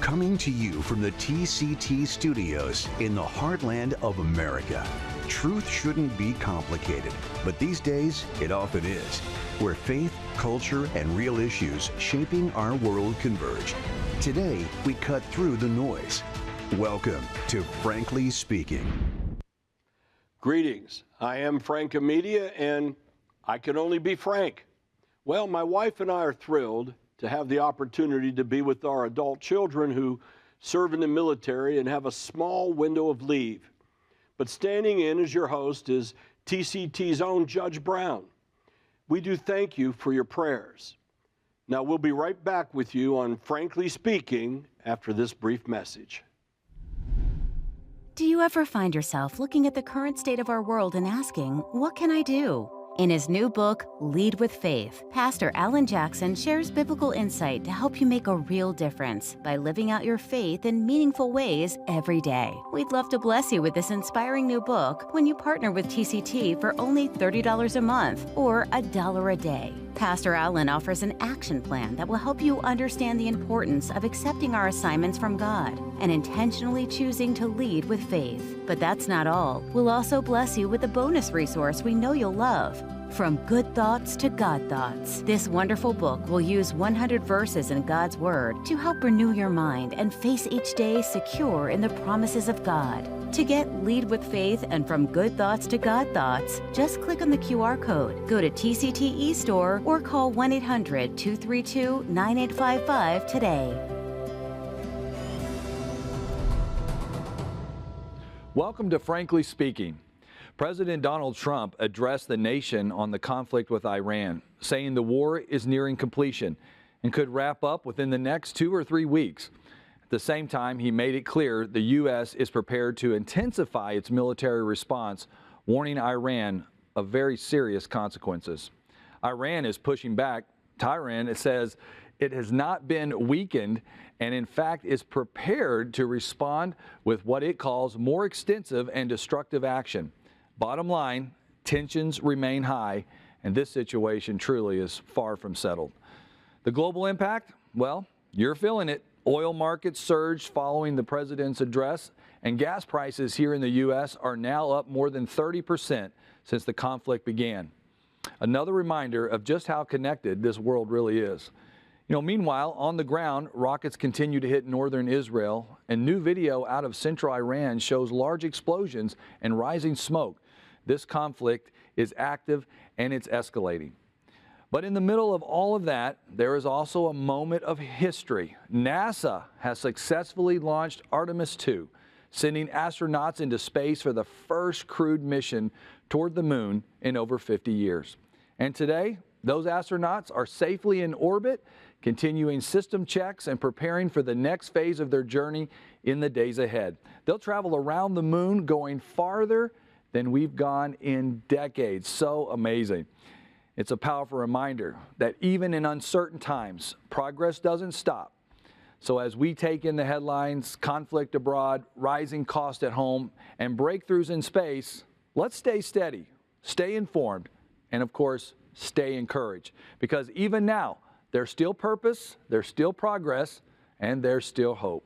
Coming to you from the TCT studios in the heartland of America. Truth shouldn't be complicated, but these days it often is, where faith, culture, and real issues shaping our world converge. Today, we cut through the noise. Welcome to Frankly Speaking. Greetings. I am Frank Media, and I can only be frank. Well, my wife and I are thrilled to have the opportunity to be with our adult children who serve in the military and have a small window of leave. But standing in as your host is TCT's own Judge Brown. We do thank you for your prayers. Now, we'll be right back with you on Frankly Speaking after this brief message. Do you ever find yourself looking at the current state of our world and asking, what can I do? In his new book, Lead with Faith, Pastor Alan Jackson shares biblical insight to help you make a real difference by living out your faith in meaningful ways every day. We'd love to bless you with this inspiring new book when you partner with TCT for only $30 a month or $1 a day. Pastor Alan offers an action plan that will help you understand the importance of accepting our assignments from God and intentionally choosing to lead with faith. But that's not all. We'll also bless you with a bonus resource we know you'll love. From Good Thoughts to God Thoughts. This wonderful book will use 100 verses in God's Word to help renew your mind and face each day secure in the promises of God. To get Lead with Faith and From Good Thoughts to God Thoughts, just click on the QR code, go to TCT eStore, or call 1-800-232-9855 today. Welcome to Frankly Speaking. President Donald Trump addressed the nation on the conflict with Iran, saying the war is nearing completion and could wrap up within the next 2 or 3 weeks. At the same time, he made it clear the U.S. is prepared to intensify its military response, warning Iran of very serious consequences. Iran is pushing back. Tehran, it says, it has not been weakened and in fact is prepared to respond with what it calls more extensive and destructive action. Bottom line, tensions remain high, and this situation truly is far from settled. The global impact? Well, you're feeling it. Oil markets surged following the president's address, and gas prices here in the U.S. are now up more than 30% since the conflict began. Another reminder of just how connected this world really is. Meanwhile, on the ground, rockets continue to hit northern Israel, and new video out of central Iran shows large explosions and rising smoke. This conflict is active and it's escalating. But in the middle of all of that, there is also a moment of history. NASA has successfully launched Artemis II, sending astronauts into space for the first crewed mission toward the moon in over 50 years. And today, those astronauts are safely in orbit, continuing system checks and preparing for the next phase of their journey in the days ahead. They'll travel around the moon, going farther than we've gone in decades. So amazing. It's a powerful reminder that even in uncertain times, progress doesn't stop. So as we take in the headlines, conflict abroad, rising cost at home, and breakthroughs in space, let's stay steady, stay informed, and of course, stay encouraged. Because even now, there's still purpose, there's still progress, and there's still hope.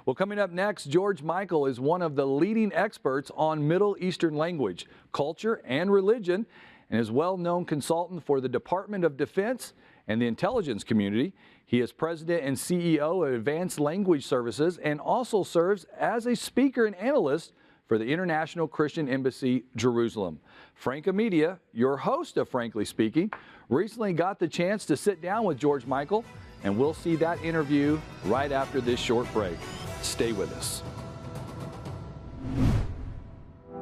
Well, coming up next, George Michael is one of the leading experts on Middle Eastern language, culture, and religion, and is a well-known consultant for the Department of Defense and the intelligence community. He is president and CEO of Advanced Language Services and also serves as a speaker and analyst for the International Christian Embassy, Jerusalem. Frank Media, your host of Frankly Speaking, recently got the chance to sit down with George Michael, and we'll see that interview right after this short break. Stay with us.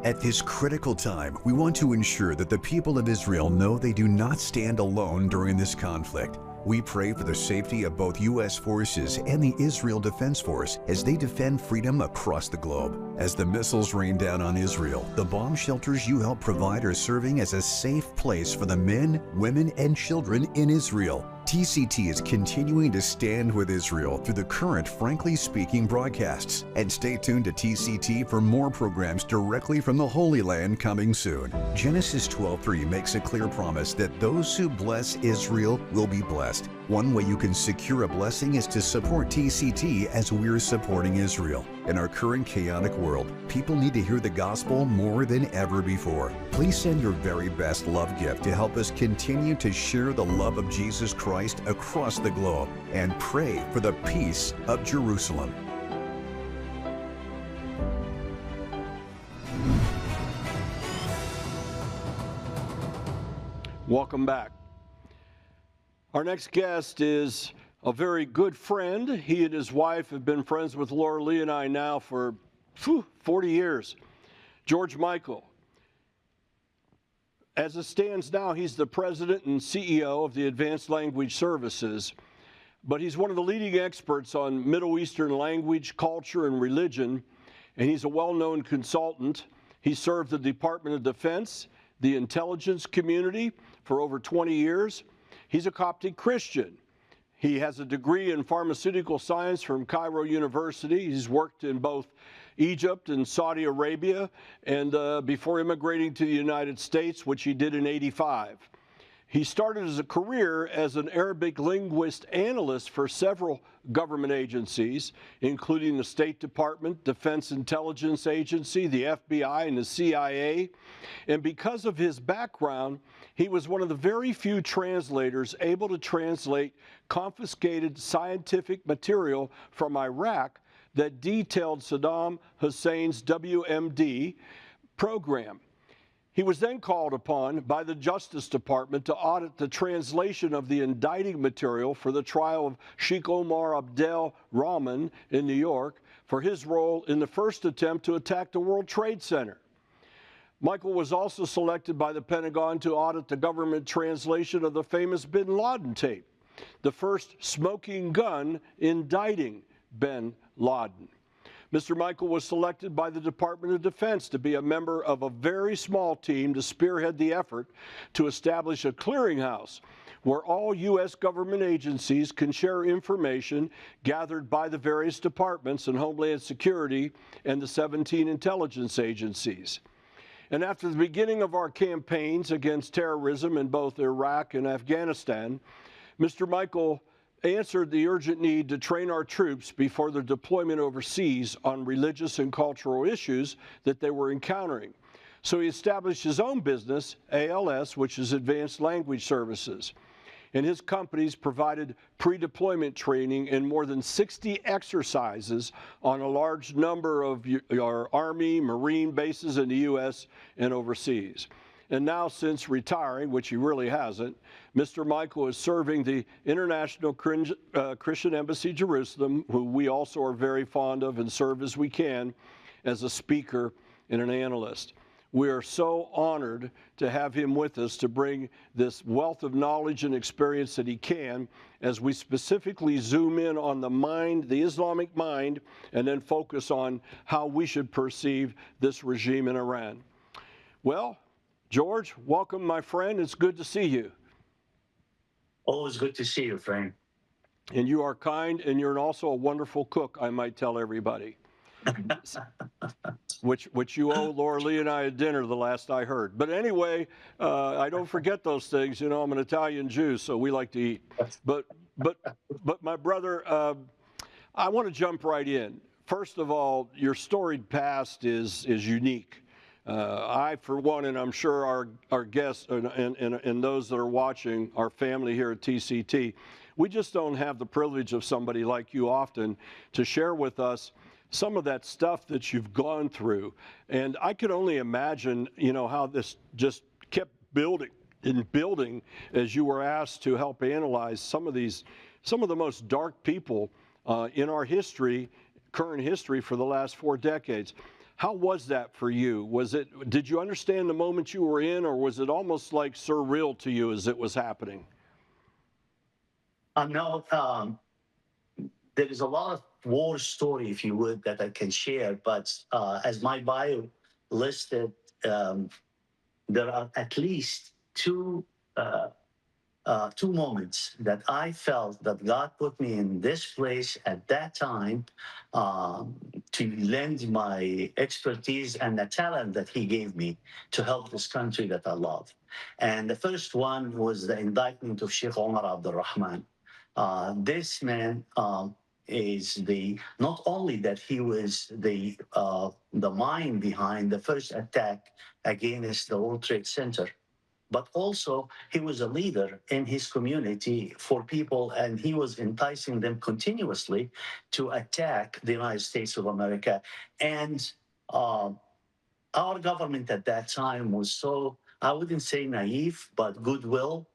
At this critical time, we want to ensure that the people of Israel know they do not stand alone during this conflict. We pray for the safety of both U.S. forces and the Israel Defense Force as they defend freedom across the globe. As the missiles rain down on Israel, the bomb shelters you help provide are serving as a safe place for the men, women, and children in Israel. TCT is continuing to stand with Israel through the current Frankly Speaking broadcasts. And stay tuned to TCT for more programs directly from the Holy Land coming soon. Genesis 12:3 makes a clear promise that those who bless Israel will be blessed. One way you can secure a blessing is to support TCT as we're supporting Israel. In our current chaotic world, people need to hear the gospel more than ever before. Please send your very best love gift to help us continue to share the love of Jesus Christ across the globe and pray for the peace of Jerusalem. Welcome back. Our next guest is a very good friend. He and his wife have been friends with Laura Lee and I now for 40 years. George Michael. As it stands now, he's the president and CEO of the Advanced Language Services, but he's one of the leading experts on Middle Eastern language, culture, and religion, and he's a well-known consultant. He served the Department of Defense, the intelligence community for over 20 years. He's a Coptic Christian. He has a degree in pharmaceutical science from Cairo University. He's worked in both Egypt and Saudi Arabia, and before immigrating to the United States, which he did in '85. He started his career as an Arabic linguist analyst for several government agencies, including the State Department, Defense Intelligence Agency, the FBI, and the CIA. And because of his background, he was one of the very few translators able to translate confiscated scientific material from Iraq that detailed Saddam Hussein's WMD program. He was then called upon by the Justice Department to audit the translation of the indicting material for the trial of Sheikh Omar Abdel Rahman in New York for his role in the first attempt to attack the World Trade Center. Michael was also selected by the Pentagon to audit the government translation of the famous bin Laden tape, the first smoking gun indicting bin Laden. Mr. Michael was selected by the Department of Defense to be a member of a very small team to spearhead the effort to establish a clearinghouse where all U.S. government agencies can share information gathered by the various departments in Homeland Security and the 17 intelligence agencies. And after the beginning of our campaigns against terrorism in both Iraq and Afghanistan, Mr. Michael answered the urgent need to train our troops before their deployment overseas on religious and cultural issues that they were encountering. So he established his own business, ALS, which is Advanced Language Services. And his companies provided pre-deployment training in more than 60 exercises on a large number of our Army, Marine bases in the U.S. and overseas. And now, since retiring, which he really hasn't, Mr. Michael is serving the International Christian Embassy Jerusalem, who we also are very fond of and serve as we can, as a speaker and an analyst. We are so honored to have him with us to bring this wealth of knowledge and experience that he can, as we specifically zoom in on the mind, the Islamic mind, and then focus on how we should perceive this regime in Iran. Well, George, welcome, my friend. It's good to see you. Always good to see you, Frank. And you are kind, and you're also a wonderful cook, I might tell everybody. which you owe Laura Lee and I a dinner, the last I heard. But anyway, I don't forget those things. You know, I'm an Italian Jew, so we like to eat. But my brother, I want to jump right in. First of all, your storied past is unique. I, for one, and I'm sure our guests and those that are watching, our family here at TCT, we just don't have the privilege of somebody like you often to share with us some of that stuff that you've gone through. And I could only imagine, you know, how this just kept building and building as you were asked to help analyze some of the most dark people in our history, current history for the last 4 decades. How was that for you? Did you understand the moment you were in, or was it almost like surreal to you as it was happening? No, there is a lot of war story, if you would, that I can share. But as my bio listed, there are at least two moments that I felt that God put me in this place at that time to lend my expertise and the talent that He gave me to help this country that I love. And the first one was the indictment of Sheikh Omar Abdul Rahman. This man is not only that he was the mind behind the first attack against the World Trade Center, but also he was a leader in his community for people, and he was enticing them continuously to attack the United States of America. And uh, our government at that time was so, I wouldn't say naive, but goodwill,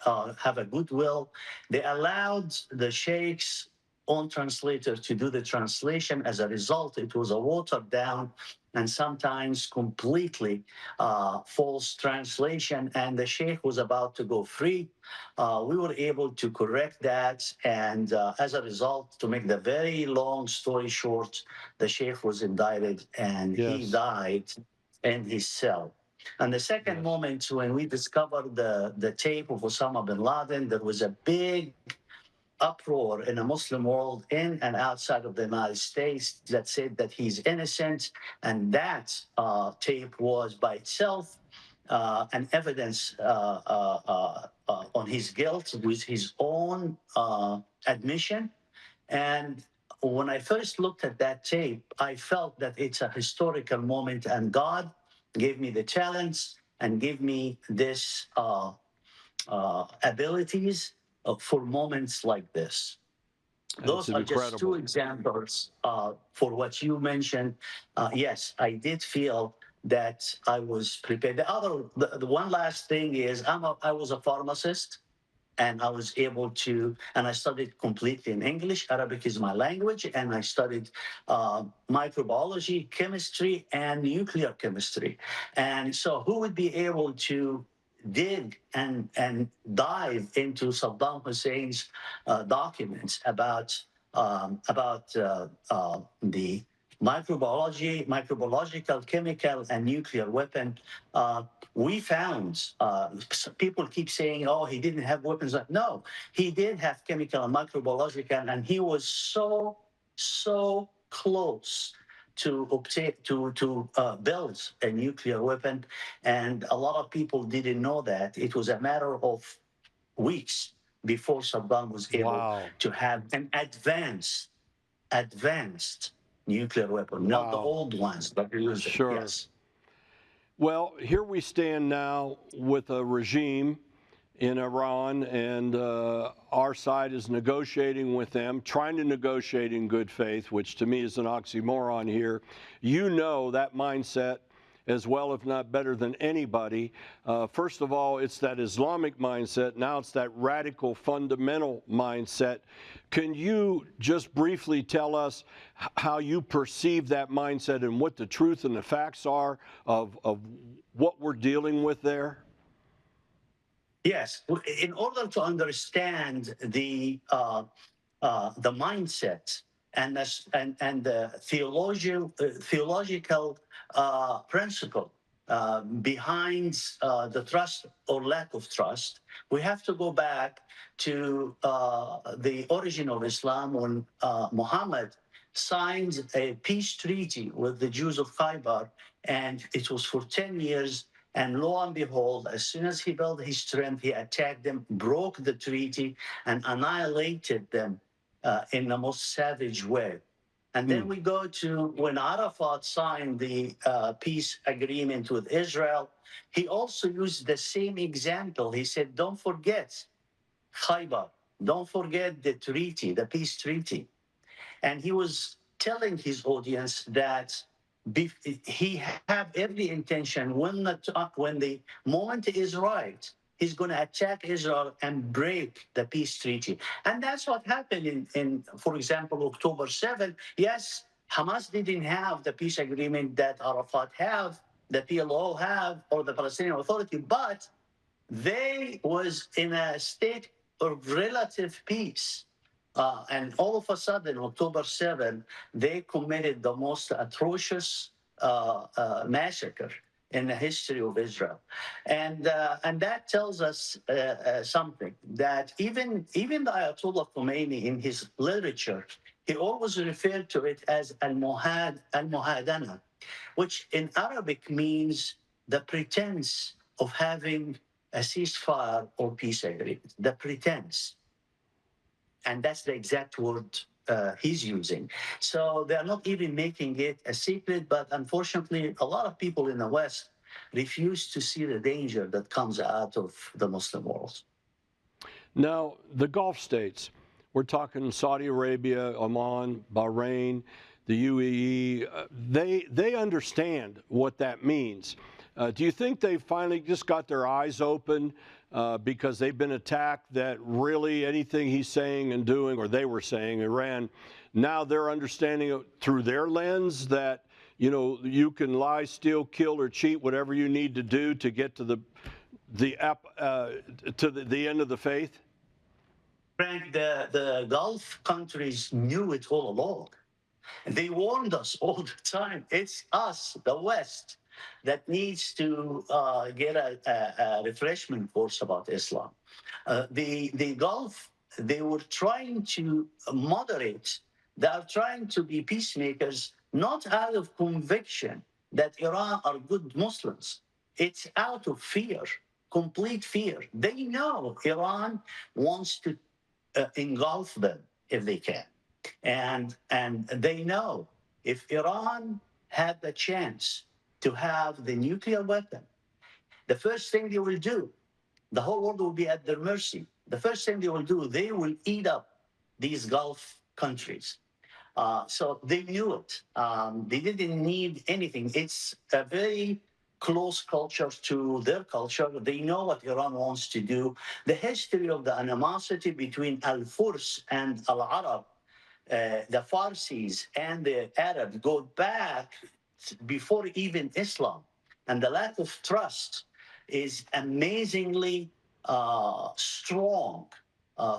have a goodwill. They allowed the Sheikh's own translator to do the translation. As a result, it was a watered down and sometimes completely false translation. And the Sheikh was about to go free. We were able to correct that. And as a result, to make the very long story short, the Sheikh was indicted and he Yes. died in his cell. And the second Yes. moment when we discovered the tape of Osama bin Laden, there was a big uproar in the Muslim world in and outside of the United States that said that he's innocent. And that tape was by itself an evidence on his guilt with his own admission. And when I first looked at that tape, I felt that it's a historical moment, and God gave me the challenge and gave me this abilities for moments like this. That's Those are just two incredible. examples for what you mentioned. Yes, I did feel that I was prepared. The one last thing is I was a pharmacist, and I was able to, and I studied completely in English. Arabic is my language, and I studied microbiology, chemistry, and nuclear chemistry. And so, who would be able to dig and dive into Saddam Hussein's documents about the microbiological, chemical, and nuclear weapon? We found people keep saying, "Oh, he didn't have weapons." No, he did have chemical and microbiological, and he was so close to obtain to build a nuclear weapon. And a lot of people didn't know that. It was a matter of weeks before Saddam was able Wow. to have an advanced nuclear weapon, not the Wow. old ones that we use. Sure. Yes. Well, here we stand now with a regime in Iran, and our side is negotiating with them, trying to negotiate in good faith, which to me is an oxymoron here. You know that mindset as well, if not better than anybody. First of all, it's that Islamic mindset. Now it's that radical fundamental mindset. Can you just briefly tell us how you perceive that mindset and what the truth and the facts are of what we're dealing with there? Yes. In order to understand the mindset and the theological principle behind the trust or lack of trust, we have to go back to the origin of Islam when Muhammad signed a peace treaty with the Jews of Khaybar, and it was for 10 years. And lo and behold, as soon as he built his strength, he attacked them, broke the treaty, and annihilated them in the most savage way. And then we go to when Arafat signed the peace agreement with Israel. He also used the same example. He said, don't forget Khaybar, don't forget the treaty, the peace treaty. And he was telling his audience that he have every intention when the moment is right, he's going to attack Israel and break the peace treaty. And that's what happened in for example, October 7th. Yes, Hamas didn't have the peace agreement that Arafat have, the PLO have, or the Palestinian Authority, but they was in a state of relative peace. And all of a sudden, October 7th, they committed the most atrocious massacre in the history of Israel. And that tells us something, that even the Ayatollah Khomeini in his literature, he always referred to it as al-muhadana, which in Arabic means the pretense of having a ceasefire or peace agreement, the pretense. And that's the exact word he's using. So they're not even making it a secret, but unfortunately, a lot of people in the West refuse to see the danger that comes out of the Muslim world. Now, the Gulf states, we're talking Saudi Arabia, Oman, Bahrain, the UAE, they understand what that means. Do you think they finally just got their eyes open because they've been attacked, that really anything he's saying and doing, or they were saying, Iran, now they're understanding it through their lens that, you know, you can lie, steal, kill, or cheat, whatever you need to do to get to the end of the faith? Frank, the Gulf countries knew it all along. They warned us all the time. It's us, the West, that needs to get a refreshment course about Islam. The Gulf, they were trying to moderate. They are trying to be peacemakers, not out of conviction that Iran are good Muslims. It's out of fear, complete fear. They know Iran wants to engulf them if they can. And they know if Iran had the chance to have the nuclear weapon, the first thing they will do, the whole world will be at their mercy. The first thing they will do, they will eat up these Gulf countries. So they knew it. They didn't need anything. It's a very close culture to their culture. They know what Iran wants to do. The history of the animosity between Al-Furs and Al-Arab, the Farsis and the Arabs, go back before even Islam. And the lack of trust is amazingly strong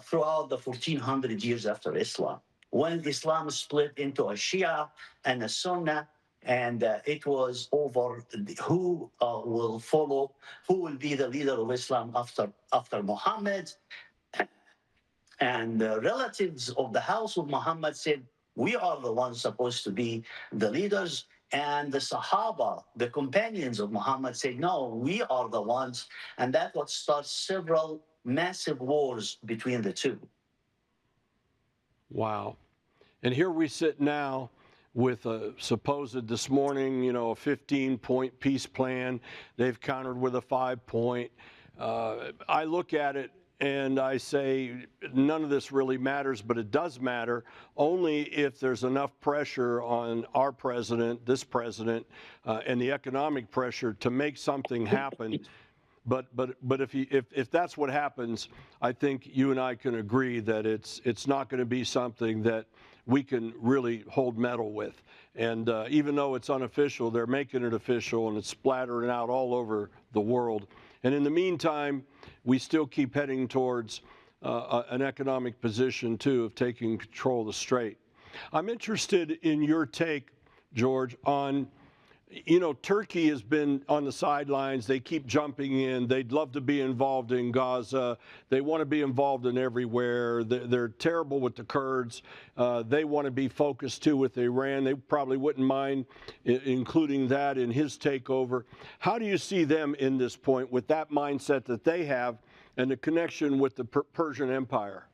throughout the 1400 years after Islam. When Islam split into a Shia and a Sunnah, and it was over who will follow, who will be the leader of Islam after Muhammad. And the relatives of the house of Muhammad said, we are the ones supposed to be the leaders. And the Sahaba, the companions of Muhammad, said, no, we are the ones. And that's what starts several massive wars between the two. Wow. And here we sit now with a supposed this morning, you know, a 15-point peace plan. They've countered with a 5-point. I look at it and I say none of this really matters, but it does matter only if there's enough pressure on our president, this president, and the economic pressure to make something happen. But if that's what happens, I think you and I can agree that it's not going to be something that we can really hold mettle with. And even though it's unofficial, they're making it official, and it's splattering out all over the world. And in the meantime, we still keep heading towards an economic position, too, of taking control of the strait. I'm interested in your take, George, on, you know, Turkey has been on the sidelines. They keep jumping in. They'd love to be involved in Gaza. They want to be involved in everywhere. They're terrible with the Kurds. They want to be focused, too, with Iran. They probably wouldn't mind including that in his takeover. How do you see them in this point with that mindset that they have and the connection with the Persian Empire?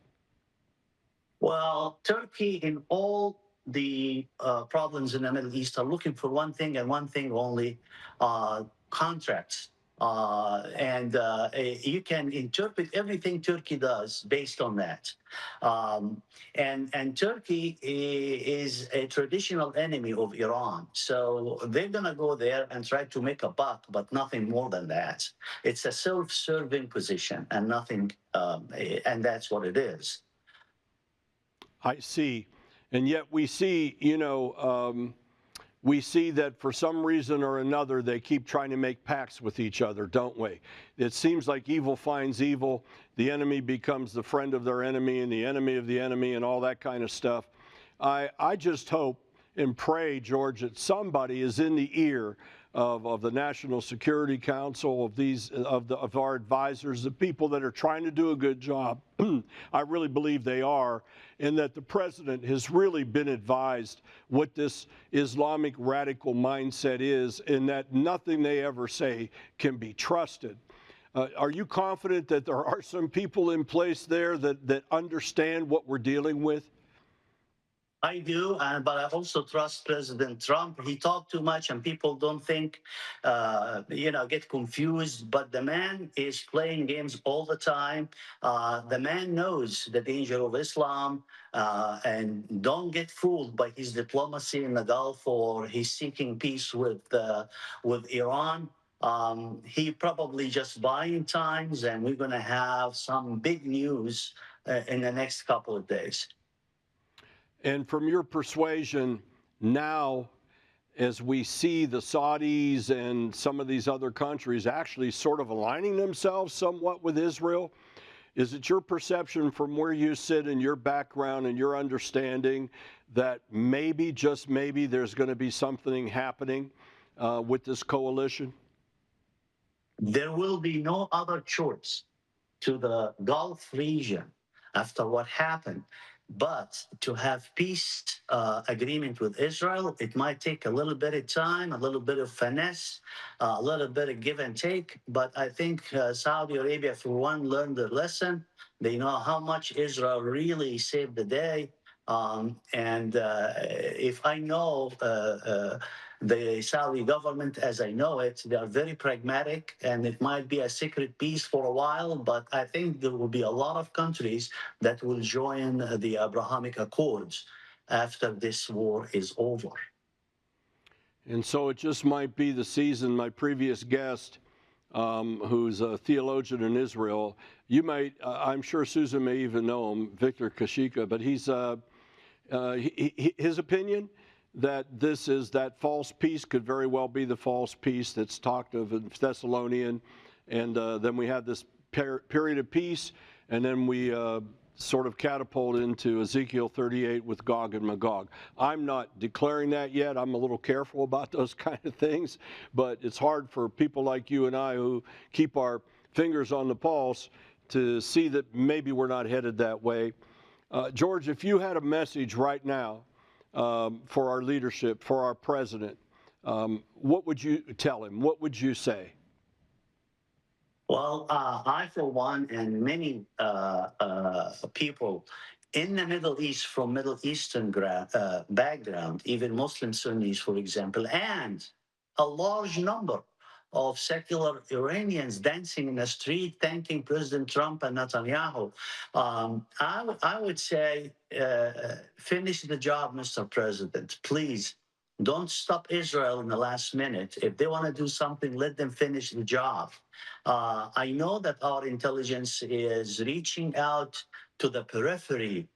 Well, Turkey in all the problems in the Middle East are looking for one thing and one thing only, contracts. You can interpret everything Turkey does based on that. And Turkey is a traditional enemy of Iran. So they're going to go there and try to make a buck, but nothing more than that. It's a self-serving position and nothing, and that's what it is. I see. And yet we see, you know, we see that for some reason or another, they keep trying to make pacts with each other, don't we? It seems like evil finds evil. The enemy becomes the friend of their enemy and the enemy of the enemy and all that kind of stuff. I just hope and pray, George, that somebody is in the ear of the National Security Council, of our advisors, the people that are trying to do a good job. I really believe they are, and that the president has really been advised what this Islamic radical mindset is, and that nothing they ever say can be trusted. Are you confident that there are some people in place there that understand what we're dealing with? I do, but I also trust President Trump. He talked too much, and people don't think, get confused. But the man is playing games all the time. The man knows the danger of Islam, and don't get fooled by his diplomacy in the Gulf or he's seeking peace with Iran. He probably just buying times, and we're going to have some big news in the next couple of days. And from your persuasion, now, as we see the Saudis and some of these other countries actually sort of aligning themselves somewhat with Israel, is it your perception from where you sit in your background and your understanding that maybe, just maybe, there's going to be something happening with this coalition? There will be no other choice to the Gulf region after what happened. But to have peace agreement with Israel, it might take a little bit of time, a little bit of finesse, a little bit of give and take. But I think Saudi Arabia, for one, learned their lesson. They know how much Israel really saved the day. If I know the Saudi government as I know it, they are very pragmatic, and it might be a secret peace for a while, but I think there will be a lot of countries that will join the Abrahamic Accords after this war is over. And so it just might be the season. My previous guest, who's a theologian in Israel, you might, I'm sure Susan may even know him, Victor Kashika, but he's his opinion that this is that false peace could very well be the false peace that's talked of in Thessalonian, and then we have this period of peace, and then we sort of catapult into Ezekiel 38 with Gog and Magog. I'm not declaring that yet. I'm a little careful about those kind of things, but it's hard for people like you and I who keep our fingers on the pulse to see that maybe we're not headed that way. George, if you had a message right now for our leadership, for our president, what would you tell him? What would you say? Well, I, for one, and many people in the Middle East from Middle Eastern background, even Muslim Sunnis, for example, and a large number of secular Iranians dancing in the street, thanking President Trump and Netanyahu. I would say, finish the job, Mr. President. Please, don't stop Israel in the last minute. If they want to do something, let them finish the job. I know that our intelligence is reaching out to the peripheries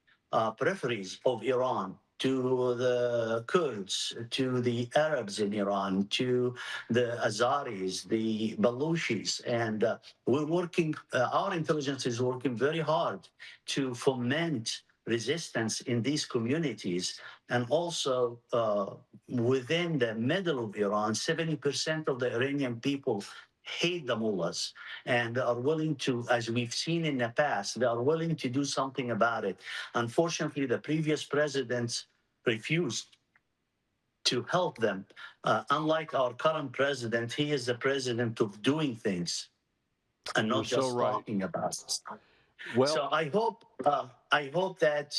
of Iran, to the Kurds, to the Arabs in Iran, to the Azaris, the Baluchis, and we're working, our intelligence is working very hard to foment resistance in these communities. And also within the middle of Iran, 70% of the Iranian people hate the mullahs and are willing to, as we've seen in the past, they are willing to do something about it. Unfortunately, the previous presidents refused to help them. Unlike our current president, he is the president of doing things and not just talking about it. Well, so I hope that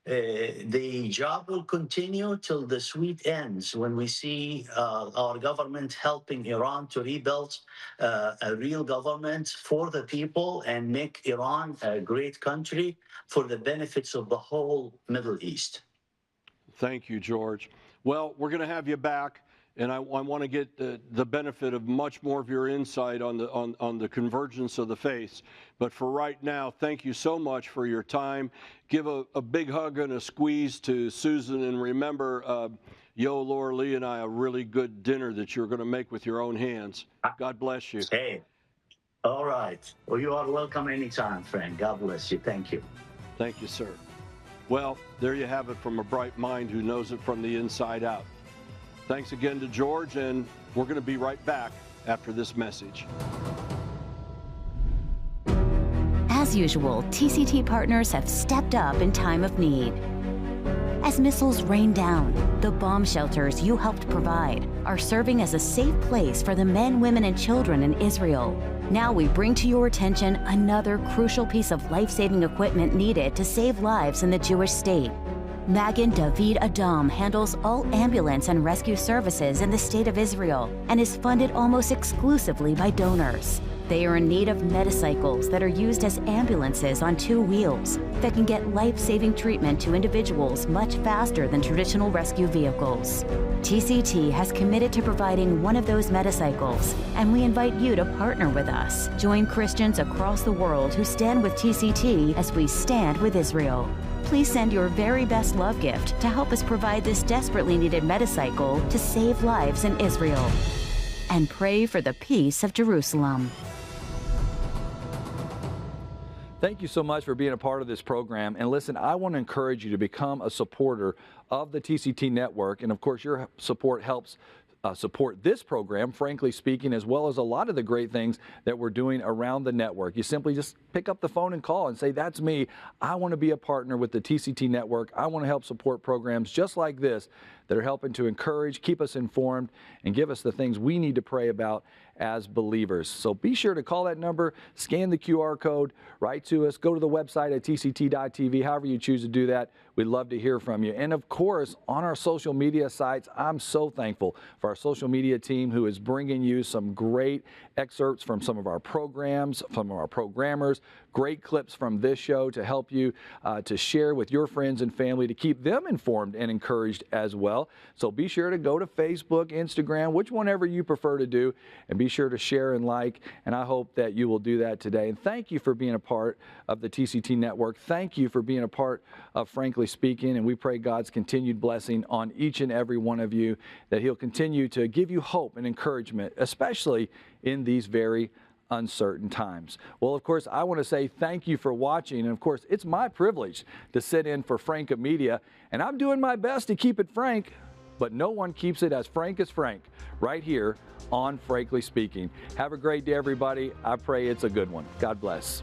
the job will continue till the sweet ends, when we see our government helping Iran to rebuild a real government for the people and make Iran a great country for the benefits of the whole Middle East. Thank you, George. Well, we're going to have you back, and I want to get the benefit of much more of your insight on the convergence of the faiths. But for right now, thank you so much for your time. Give a big hug and a squeeze to Susan, and remember, Yo, Laura Lee and I, a really good dinner that you're going to make with your own hands. God bless you. Hey, all right. Well, you are welcome anytime, friend. God bless you. Thank you. Thank you, sir. Well, there you have it from a bright mind who knows it from the inside out. Thanks again to George, and we're going to be right back after this message. As usual, TCT partners have stepped up in time of need. As missiles rain down, the bomb shelters you helped provide are serving as a safe place for the men, women, and children in Israel. Now we bring to your attention another crucial piece of life-saving equipment needed to save lives in the Jewish state. Magen David Adom handles all ambulance and rescue services in the state of Israel and is funded almost exclusively by donors. They are in need of metacycles that are used as ambulances on 2 wheels that can get life-saving treatment to individuals much faster than traditional rescue vehicles. TCT has committed to providing one of those metacycles, and we invite you to partner with us. Join Christians across the world who stand with TCT as we stand with Israel. Please send your very best love gift to help us provide this desperately needed metacycle to save lives in Israel. And pray for the peace of Jerusalem. Thank you so much for being a part of this program. And listen, I want to encourage you to become a supporter of the TCT network. And of course, your support helps support this program, frankly speaking, as well as a lot of the great things that we're doing around the network. You simply just pick up the phone and call and say, that's me. I want to be a partner with the TCT network. I want to help support programs just like this that are helping to encourage, keep us informed, and give us the things we need to pray about as believers. So be sure to call that number, scan the QR code, write to us, go to the website at tct.tv, however you choose to do that. We'd love to hear from you. And of course, on our social media sites, I'm so thankful for our social media team who is bringing you some great excerpts from some of our programs, from our programmers, great clips from this show to help you to share with your friends and family to keep them informed and encouraged as well. So be sure to go to Facebook, Instagram, which whenever you prefer to do, and be sure to share and like, and I hope that you will do that today. And thank you for being a part of the TCT network. Thank you for being a part of Frankly Speaking, and we pray God's continued blessing on each and every one of you, that He'll continue to give you hope and encouragement, especially in these very uncertain times. Well, of course, I want to say thank you for watching. And of course, it's my privilege to sit in for Frank Media, and I'm doing my best to keep it frank, but no one keeps it as Frank right here on Frankly Speaking. Have a great day, everybody. I pray it's a good one. God bless.